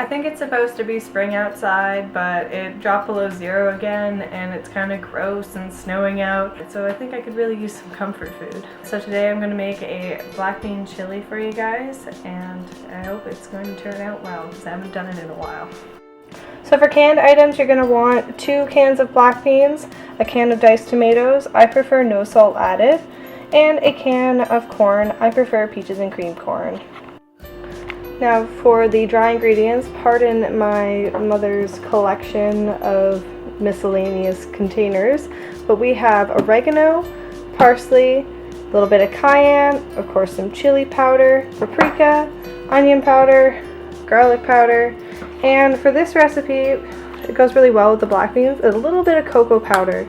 I think it's supposed to be spring outside, but it dropped below 0 again and it's kind of gross and snowing out. So I think I could really use some comfort food. So today I'm going to make a black bean chili for you guys, and I hope it's going to turn out well because I haven't done it in a while. So for canned items, you're going to want 2 cans of black beans, a can of diced tomatoes, I prefer no salt added, and a can of corn, I prefer peaches and cream corn. Now for the dry ingredients, pardon my mother's collection of miscellaneous containers, but we have oregano, parsley, a little bit of cayenne, of course some chili powder, paprika, onion powder, garlic powder, and for this recipe, it goes really well with the black beans, a little bit of cocoa powder.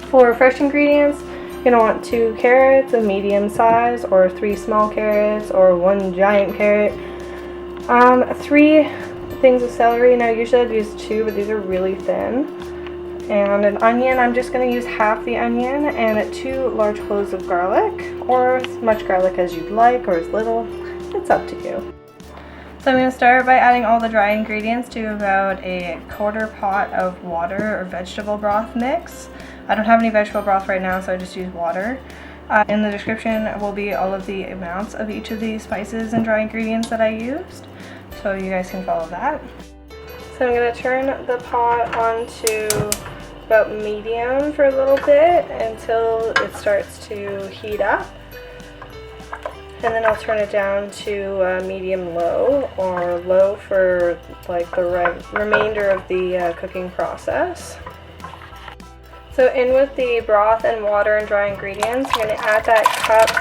For fresh ingredients, you're going to want 2 carrots of medium size, or 3 small carrots, or 1 giant carrot. 3 things of celery. Now usually I'd use 2, but these are really thin. And an onion, I'm just going to use half the onion, and 2 large cloves of garlic, or as much garlic as you'd like, or as little. It's up to you. So I'm going to start by adding all the dry ingredients to about a 1/4 pot of water or vegetable broth mix. I don't have any vegetable broth right now, so I just use water. In the description will be all of the amounts of each of these spices and dry ingredients that I used, so you guys can follow that. So I'm going to turn the pot on to about medium for a little bit until it starts to heat up. And then I'll turn it down to medium-low, or low for like the remainder of the cooking process. So in with the broth and water and dry ingredients, I'm going to add that cup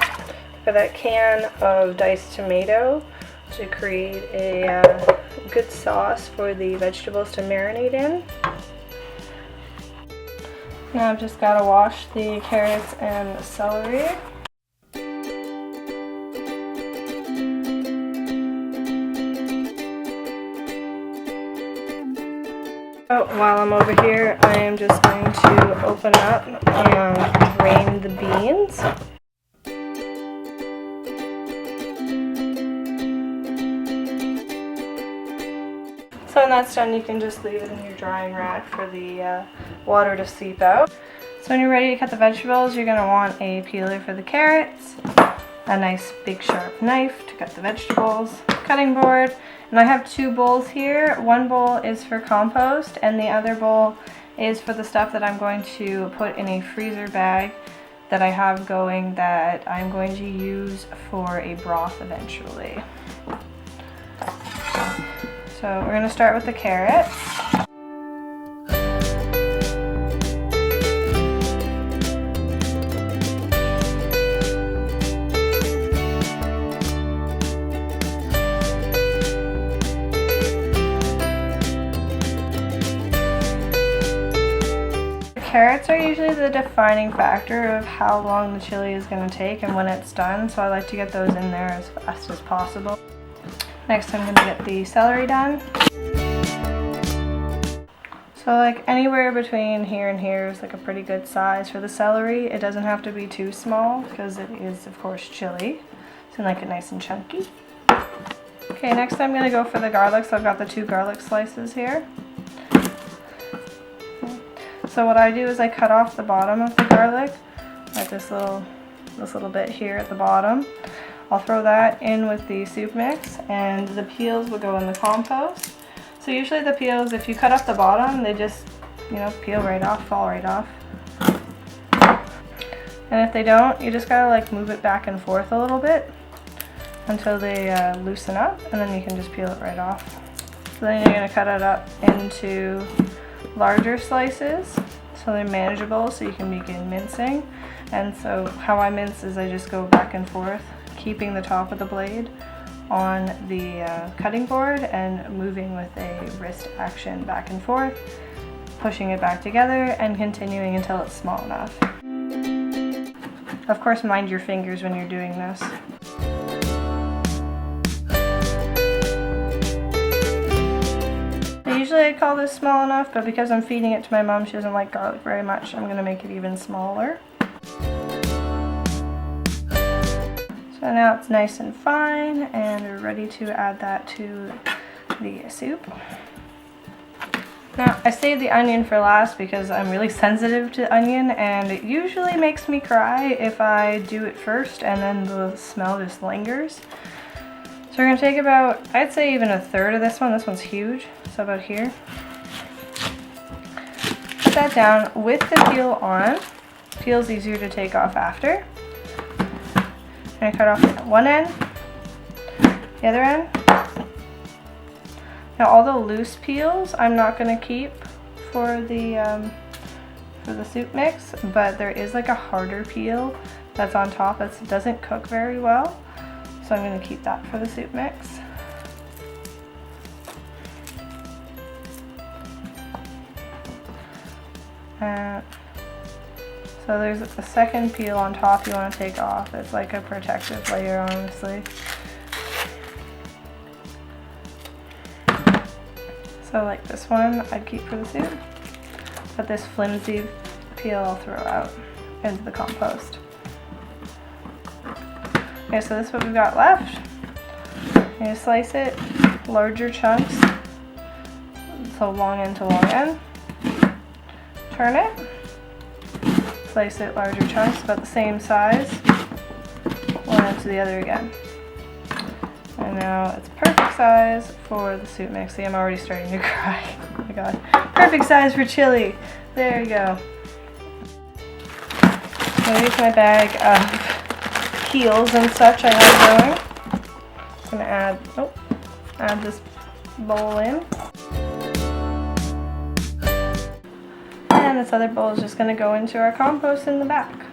or that can of diced tomato to create a good sauce for the vegetables to marinate in. Now I've just got to wash the carrots and celery. While I'm over here, I am just going to open up and drain the beans. So when that's done, you can just leave it in your drying rack for the water to seep out. So when you're ready to cut the vegetables, you're going to want a peeler for the carrots, a nice big sharp knife to cut the vegetables, cutting board, and I have 2 bowls here. One bowl is for compost and the other bowl is for the stuff that I'm going to put in a freezer bag that I have going that I'm going to use for a broth eventually. So we're going to start with the carrots. Carrots are usually the defining factor of how long the chili is going to take and when it's done, so I like to get those in there as fast as possible. Next I'm going to get the celery done. So like anywhere between here and here is like a pretty good size for the celery. It doesn't have to be too small because it is of course chili, so I like it nice and chunky. Okay, next I'm going to go for the garlic, so I've got the 2 garlic slices here. So what I do is I cut off the bottom of the garlic, like this little bit here at the bottom. I'll throw that in with the soup mix, and the peels will go in the compost. So usually the peels, if you cut off the bottom, they just, peel right off, fall right off. And if they don't, you just gotta like move it back and forth a little bit until they loosen up, and then you can just peel it right off. So then you're gonna cut it up into larger slices so they're manageable, so you can begin mincing. And so how I mince is I just go back and forth, keeping the top of the blade on the cutting board and moving with a wrist action back and forth, pushing it back together and continuing until it's small enough. Of course, mind your fingers when you're doing this. Usually I call this small enough, but because I'm feeding it to my mom, she doesn't like garlic very much, I'm going to make it even smaller. So now it's nice and fine, and we're ready to add that to the soup. Now, I saved the onion for last because I'm really sensitive to onion, and it usually makes me cry if I do it first and then the smell just lingers. So we're going to take about, I'd say even a third of this one. This one's huge, so about here. Put that down with the peel on. Peel's easier to take off after. I'm going to cut off one end, the other end. Now all the loose peels I'm not going to keep for the soup mix, but there is like a harder peel that's on top that doesn't cook very well, so I'm going to keep that for the soup mix. So there's a second peel on top you want to take off. It's like a protective layer, honestly. So like this one I'd keep for the soup, but this flimsy peel I'll throw out into the compost. Okay, so this is what we've got left. You slice it larger chunks, so long end to long end. Turn it, slice it larger chunks, about the same size, one end to the other again. And now it's perfect size for the soup mix. See, I'm already starting to cry. Oh my god. Perfect size for chili. There you go. So here's my bag of peels and such I have going. I'm gonna add this bowl in. And this other bowl is just gonna go into our compost in the back.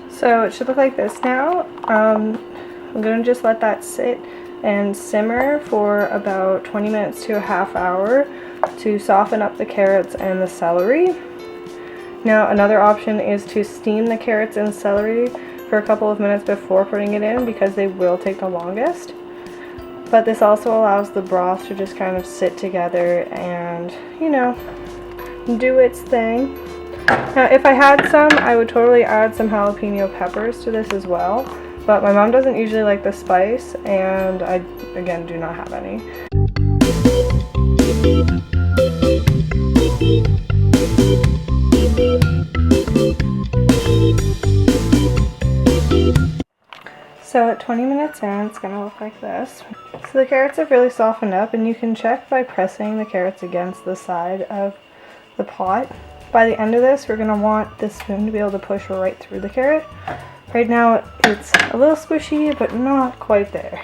So it should look like this now. I'm going to just let that sit and simmer for about 20 minutes to a half hour to soften up the carrots and the celery. Now another option is to steam the carrots and celery for a couple of minutes before putting it in because they will take the longest. But this also allows the broth to just kind of sit together and, you know, do its thing. Now if I had some, I would totally add some jalapeno peppers to this as well. But my mom doesn't usually like the spice, and I, again, do not have any. So at 20 minutes in, it's gonna look like this. So the carrots have really softened up, and you can check by pressing the carrots against the side of the pot. By the end of this, we're gonna want this spoon to be able to push right through the carrot. Right now it's a little squishy, but not quite there.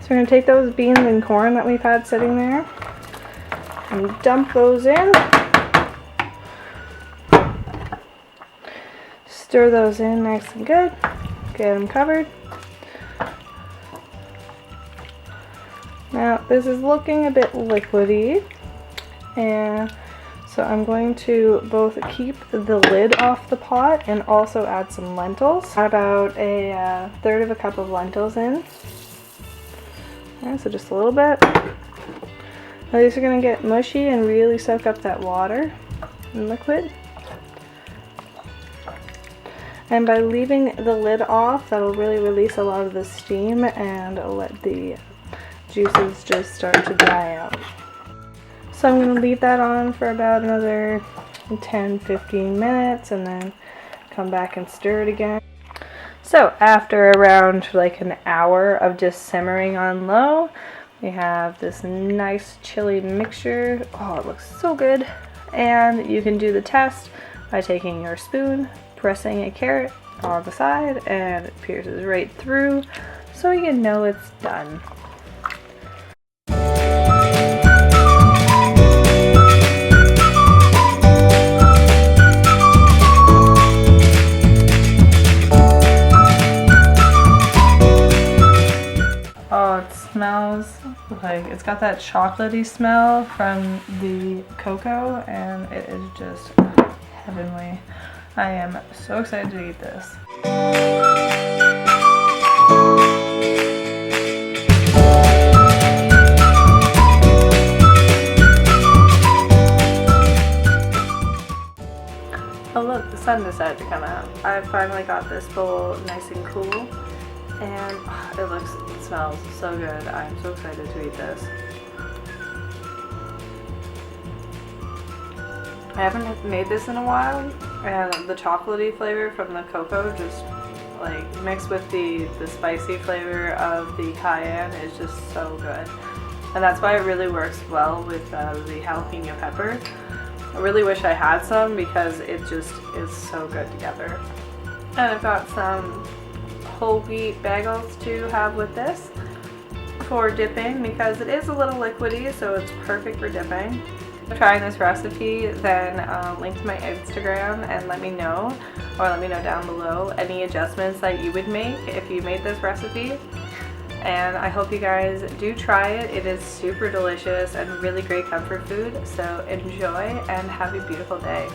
So we're going to take those beans and corn that we've had sitting there and dump those in. Stir those in nice and good. Get them covered. Now this is looking a bit liquidy, and so I'm going to both keep the lid off the pot and also add some lentils. Add about a third of a cup of lentils in. Alright, so just a little bit. Now these are going to get mushy and really soak up that water and liquid. And by leaving the lid off, that'll really release a lot of the steam and let the juices just start to dry out. So I'm going to leave that on for about another 10-15 minutes and then come back and stir it again. So after around like an hour of just simmering on low, we have this nice chili mixture. Oh, it looks so good. And you can do the test by taking your spoon, pressing a carrot on the side, and it pierces right through, so you know it's done. Oh, it smells like, it's got that chocolatey smell from the cocoa, and it is just heavenly. I am so excited to eat this. Oh look, the sun decided to come out. I finally got this bowl nice and cool, and it smells so good. I'm so excited to eat this. I haven't made this in a while, and the chocolatey flavor from the cocoa just like mixed with the spicy flavor of the cayenne is just so good. And that's why it really works well with the jalapeno pepper. I really wish I had some because it just is so good together. And I've got some whole wheat bagels to have with this for dipping because it is a little liquidy, so it's perfect for dipping. Trying this recipe, then link to my Instagram and let me know, or let me know down below any adjustments that you would make if you made this recipe. And I hope you guys do try it. It is super delicious and really great comfort food, so enjoy and have a beautiful day.